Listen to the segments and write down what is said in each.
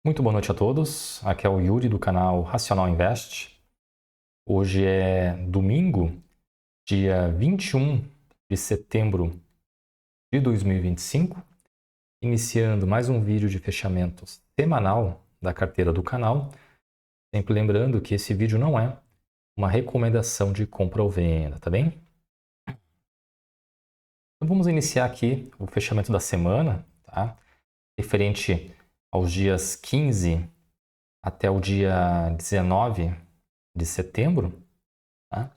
Muito boa noite a todos, aqui é o Yuri do canal Racional Invest. Hoje é domingo, dia 21 de setembro de 2025, iniciando mais um vídeo de fechamento semanal da carteira do canal. Sempre lembrando que esse vídeo não é uma recomendação de compra ou venda, tá bem? Então vamos iniciar aqui o fechamento da semana, tá? Referente aos dias 15 até o dia 19 de setembro, tá?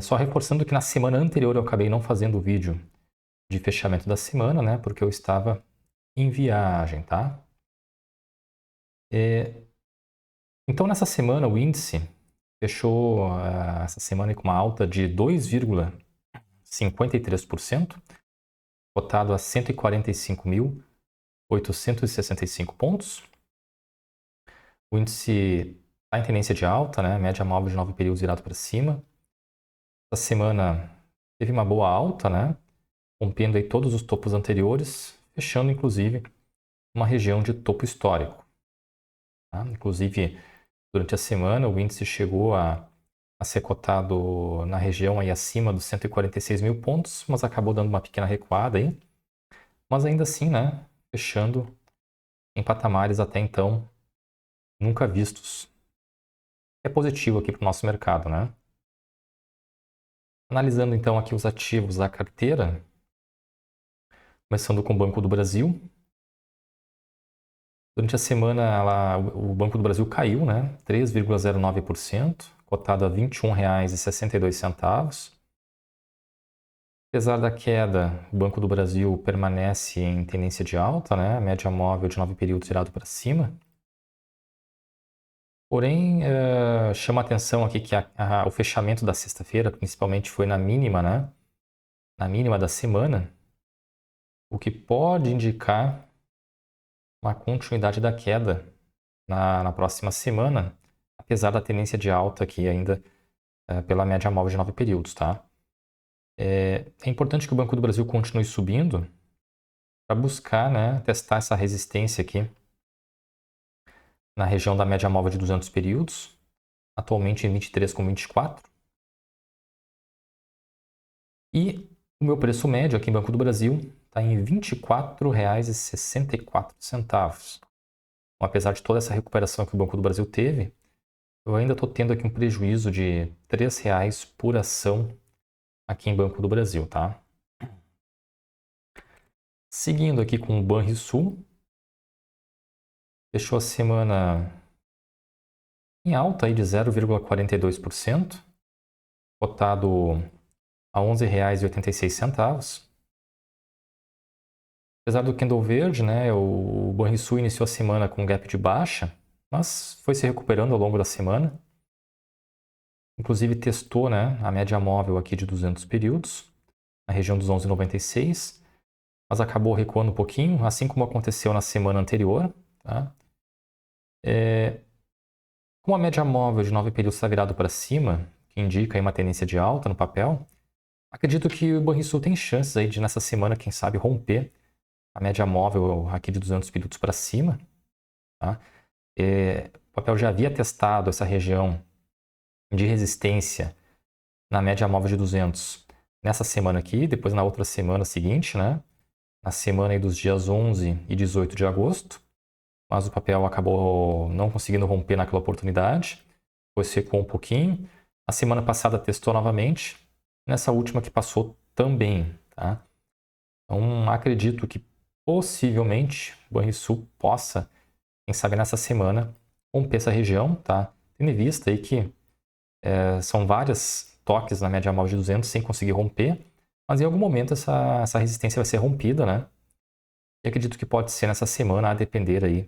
Só reforçando que na semana anterior eu acabei não fazendo o vídeo de fechamento da semana, né? Porque eu estava em viagem, tá? Então nessa semana o índice fechou essa semana com uma alta de 2,53%, cotado a 145.865 pontos. O índice está em tendência de alta, né? Média móvel de 9 períodos virado para cima. Essa semana teve uma boa alta, né? Rompendo aí todos os topos anteriores, fechando inclusive uma região de topo histórico. Tá? Inclusive, durante a semana, o índice chegou a ser cotado na região aí acima dos 146 mil pontos, mas acabou dando uma pequena recuada aí. Mas ainda assim, né, fechando em patamares até então nunca vistos. É positivo aqui para o nosso mercado, né? Analisando então aqui os ativos da carteira, começando com o Banco do Brasil. Durante a semana, o Banco do Brasil caiu, né? 3,09%, cotado a R$ 21,62. Apesar da queda, o Banco do Brasil permanece em tendência de alta, né? Média móvel de 9 períodos virado para cima. Porém, chama a atenção aqui que o fechamento da sexta-feira, principalmente, foi na mínima, né? Na mínima da semana, o que pode indicar uma continuidade da queda na próxima semana, apesar da tendência de alta aqui ainda pela média móvel de 9 períodos, tá? É importante que o Banco do Brasil continue subindo para buscar, né, testar essa resistência aqui na região da média móvel de 200 períodos, atualmente em 23,24. E o meu preço médio aqui em Banco do Brasil está em R$ 24,64. Então, apesar de toda essa recuperação que o Banco do Brasil teve, eu ainda estou tendo aqui um prejuízo de R$ 3,00 por ação aqui em Banco do Brasil, tá? Seguindo aqui com o Banrisul, fechou a semana em alta aí de 0,42%, cotado a R$ 11,86. Apesar do candle verde, né, o Banrisul iniciou a semana com um gap de baixa, mas foi se recuperando ao longo da semana. Inclusive testou, né, a média móvel aqui de 200 períodos, na região dos 11,96, mas acabou recuando um pouquinho, assim como aconteceu na semana anterior. Tá? Como a média móvel de 9 períodos está virado para cima, que indica aí uma tendência de alta no papel, acredito que o Banrisul tem chances aí de nessa semana, quem sabe, romper a média móvel aqui de 200 períodos para cima. Tá? O papel já havia testado essa região de resistência na média móvel de 200 nessa semana aqui, depois na outra semana seguinte, né? Na semana aí dos dias 11 e 18 de agosto, mas o papel acabou não conseguindo romper naquela oportunidade, depois recuou um pouquinho. A semana passada testou novamente, nessa última que passou também. Tá? Então acredito que possivelmente o Banrisul possa, quem sabe nessa semana, romper essa região, tá? Tendo em vista aí que são várias toques na média móvel de 200 sem conseguir romper, mas em algum momento essa resistência vai ser rompida, né? E acredito que pode ser nessa semana, a depender aí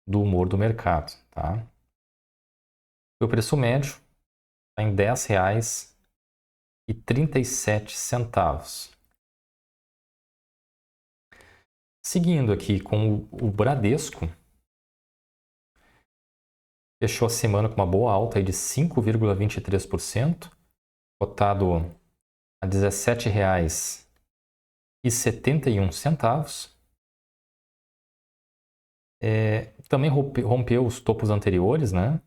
do humor do mercado, tá? O preço médio está em R$ 10,37. Seguindo aqui com o Bradesco, fechou a semana com uma boa alta aí de 5,23%, cotado a R$ 17,71. Também rompeu os topos anteriores, né?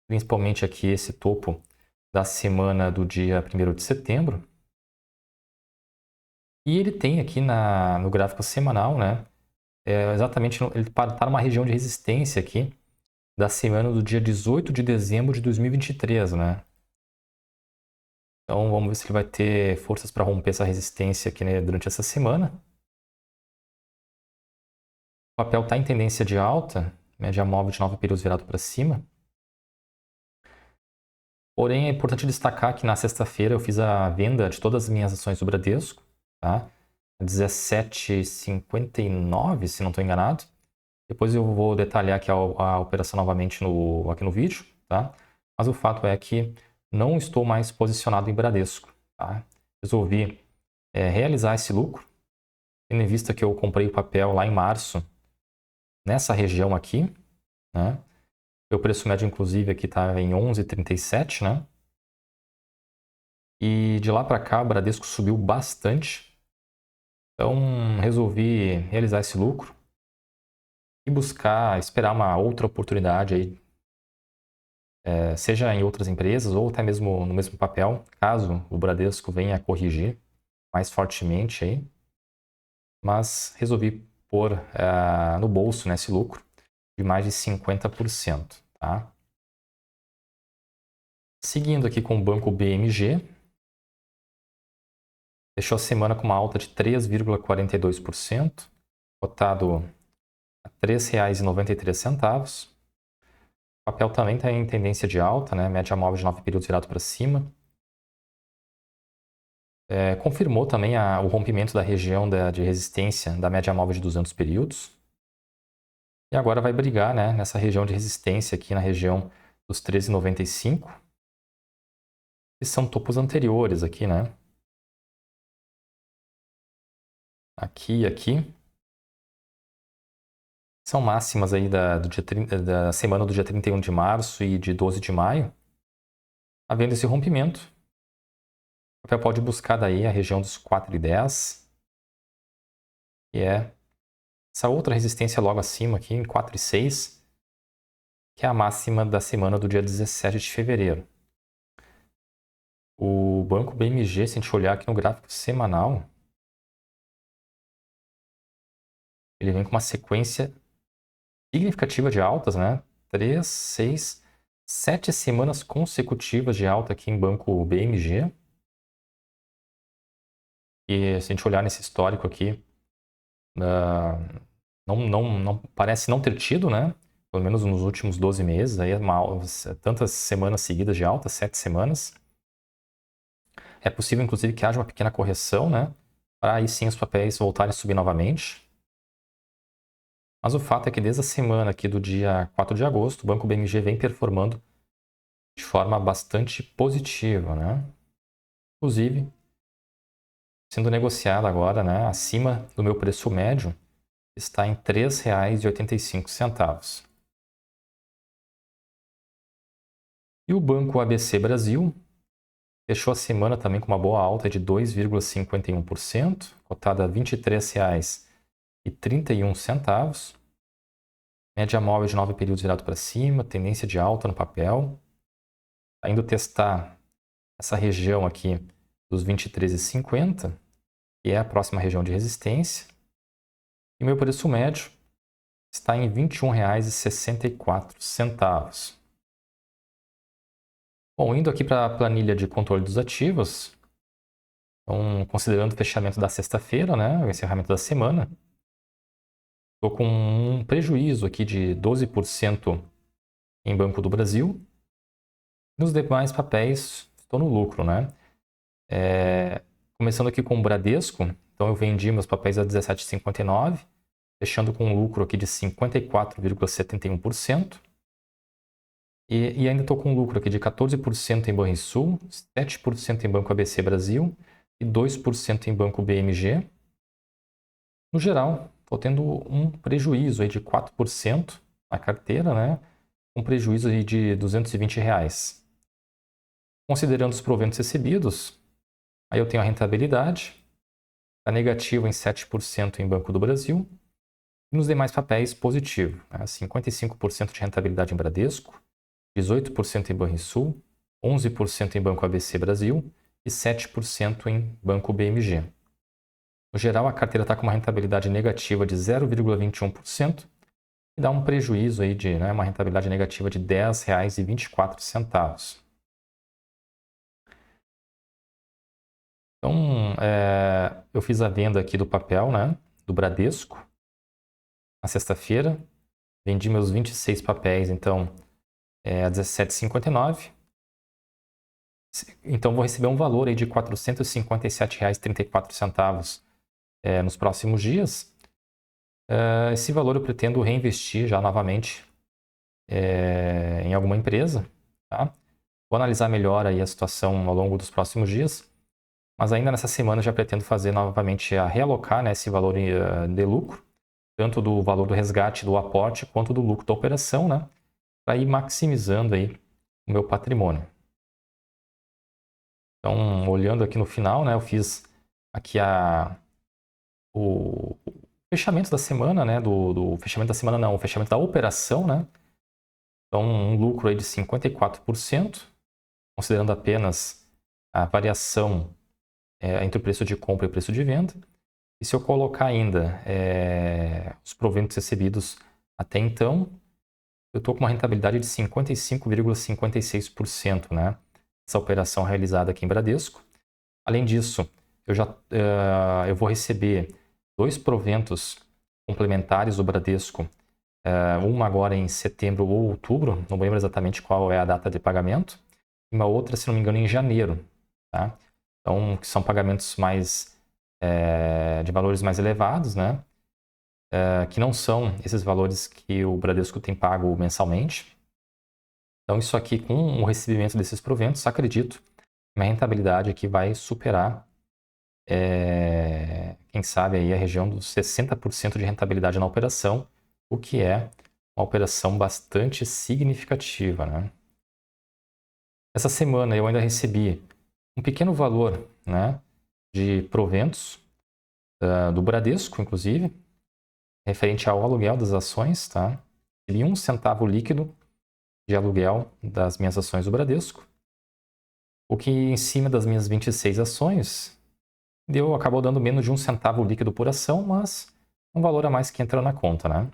Principalmente aqui esse topo da semana do dia 1º de setembro. E ele tem aqui no gráfico semanal, né? Exatamente, ele está numa região de resistência aqui da semana do dia 18 de dezembro de 2023, né? Então vamos ver se ele vai ter forças para romper essa resistência aqui, né, durante essa semana. O papel está em tendência de alta, média móvel de 9 períodos virado para cima. Porém, é importante destacar que na sexta-feira eu fiz a venda de todas as minhas ações do Bradesco, tá? 17,59, se não estou enganado. Depois eu vou detalhar aqui a operação novamente aqui no vídeo, tá? Mas o fato é que não estou mais posicionado em Bradesco, tá? Resolvi realizar esse lucro, tendo em vista que eu comprei o papel lá em março, nessa região aqui, né? O preço médio, inclusive, aqui está em 11,37, né? E de lá para cá, o Bradesco subiu bastante. Então, resolvi realizar esse lucro e esperar uma outra oportunidade aí, seja em outras empresas ou até mesmo no mesmo papel, caso o Bradesco venha a corrigir mais fortemente aí. Mas resolvi pôr no bolso, né, esse lucro de mais de 50%, tá? Seguindo aqui com o Banco BMG, fechou a semana com uma alta de 3,42%, cotado a R$ 3,93. O papel também está em tendência de alta, né? Média móvel de 9 períodos virado para cima. Confirmou também o rompimento da região de resistência da média móvel de 200 períodos. E agora vai brigar, né, nessa região de resistência aqui na região dos 13,95. Que são topos anteriores aqui, né? Aqui e aqui. São máximas aí da semana do dia 31 de março e de 12 de maio. Havendo esse rompimento, o papel pode buscar daí a região dos 4,10, que é essa outra resistência logo acima aqui, em 4,6, que é a máxima da semana do dia 17 de fevereiro. O banco BMG, se a gente olhar aqui no gráfico semanal, ele vem com uma sequência significativa de altas, né? 3, 6, 7 semanas consecutivas de alta aqui em banco BMG. E se a gente olhar nesse histórico aqui, não parece não ter tido, né? Pelo menos nos últimos 12 meses, aí tantas semanas seguidas de alta, 7 semanas. É possível, inclusive, que haja uma pequena correção, né? Para aí sim os papéis voltarem a subir novamente. Mas o fato é que desde a semana aqui do dia 4 de agosto, o Banco BMG vem performando de forma bastante positiva, né? Inclusive, sendo negociado agora, né, acima do meu preço médio, está em R$ 3,85. E o Banco ABC Brasil fechou a semana também com uma boa alta de 2,51%, cotada a R$ 23,31. Média móvel de 9 períodos virado para cima, tendência de alta no papel. Está indo testar essa região aqui dos 23,50, que é a próxima região de resistência. E meu preço médio está em R$ 21,64. Bom, indo aqui para a planilha de controle dos ativos, então, considerando o fechamento da sexta-feira, né, o encerramento da semana, estou com um prejuízo aqui de 12% em Banco do Brasil. Nos demais papéis, estou no lucro, né? Começando aqui com o Bradesco, então eu vendi meus papéis a 17,59, fechando com um lucro aqui de 54,71%. E ainda estou com um lucro aqui de 14% em Banrisul, 7% em Banco ABC Brasil e 2% em Banco BMG. No geral, estou tendo um prejuízo aí de 4% na carteira, né? Um prejuízo aí de R$ 220. Considerando os proventos recebidos, aí eu tenho a rentabilidade, está negativa em 7% em Banco do Brasil, E nos demais papéis, positivo. Né? 55% de rentabilidade em Bradesco, 18% em Banrisul, 11% em Banco ABC Brasil e 7% em Banco BMG. No geral, a carteira está com uma rentabilidade negativa de 0,21% e dá um prejuízo aí de uma rentabilidade negativa de R$ 10,24. Então, eu fiz a venda aqui do papel, né, do Bradesco, na sexta-feira. Vendi meus 26 papéis, então, a R$ 17,59. Então, vou receber um valor aí de R$ 457,34 nos próximos dias. Esse valor eu pretendo reinvestir já novamente em alguma empresa. Tá? Vou analisar melhor aí a situação ao longo dos próximos dias. Mas ainda nessa semana já pretendo fazer novamente realocar, né, esse valor de lucro, tanto do valor do resgate do aporte quanto do lucro da operação, né, para ir maximizando aí o meu patrimônio. Então, olhando aqui no final, né, eu fiz aqui o fechamento da semana, né, do fechamento da semana não, o fechamento da operação, né. Então, um lucro aí de 54%, considerando apenas a variação entre o preço de compra e o preço de venda. E se eu colocar ainda os proventos recebidos até então, eu estou com uma rentabilidade de 55,56%, né? Essa operação realizada aqui em Bradesco. Além disso, eu vou receber 2 proventos complementares do Bradesco, uma agora em setembro ou outubro, não lembro exatamente qual é a data de pagamento, e uma outra, se não me engano, em janeiro. Tá? Então, que são pagamentos de valores mais elevados, né? Que não são esses valores que o Bradesco tem pago mensalmente. Então, isso aqui, com o recebimento desses proventos, acredito que a rentabilidade aqui vai superar, quem sabe, aí a região dos 60% de rentabilidade na operação, o que é uma operação bastante significativa, né? Essa semana eu ainda recebi um pequeno valor, né, de proventos do Bradesco, inclusive, referente ao aluguel das ações, tá? Recebi 1 centavo líquido de aluguel das minhas ações do Bradesco, o que em cima das minhas 26 ações acabou dando menos de 1 centavo líquido por ação, mas um valor a mais que entra na conta, né?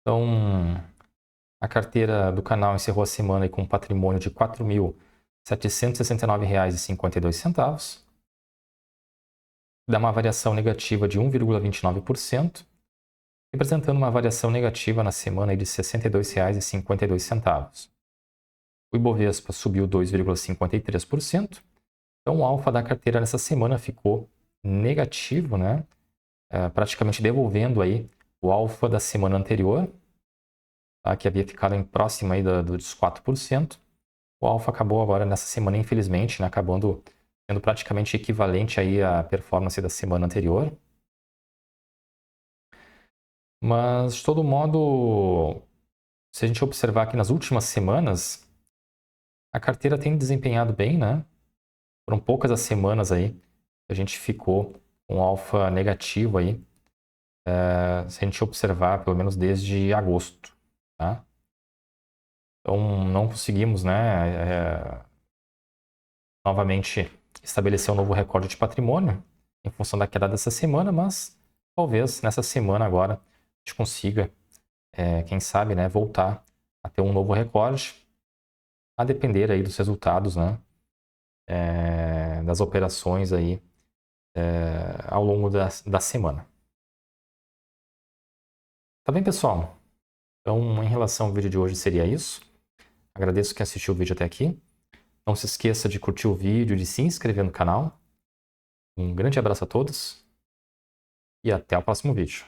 Então, a carteira do canal encerrou a semana com um patrimônio de R$ 4.769,52, dá uma variação negativa de 1,29%, representando uma variação negativa na semana de R$ 62,52. O Ibovespa subiu 2,53%, então o alfa da carteira nessa semana ficou negativo, né? Praticamente devolvendo aí o alfa da semana anterior, tá? Que havia ficado próximo aí dos 4%. O alfa acabou agora nessa semana, infelizmente, né? Acabando sendo praticamente equivalente aí à performance da semana anterior. Mas, de todo modo, se a gente observar aqui nas últimas semanas, a carteira tem desempenhado bem, né? Foram poucas as semanas aí que a gente ficou com alfa negativo aí, se a gente observar pelo menos desde agosto, tá? Então, não conseguimos, né, novamente estabelecer um novo recorde de patrimônio em função da queda dessa semana, mas talvez nessa semana agora a gente consiga, quem sabe, né, voltar a ter um novo recorde, a depender aí dos resultados, né, das operações aí ao longo da semana. Tá bem, pessoal? Então, em relação ao vídeo de hoje seria isso. Agradeço quem assistiu o vídeo até aqui. Não se esqueça de curtir o vídeo, de se inscrever no canal. Um grande abraço a todos e até o próximo vídeo.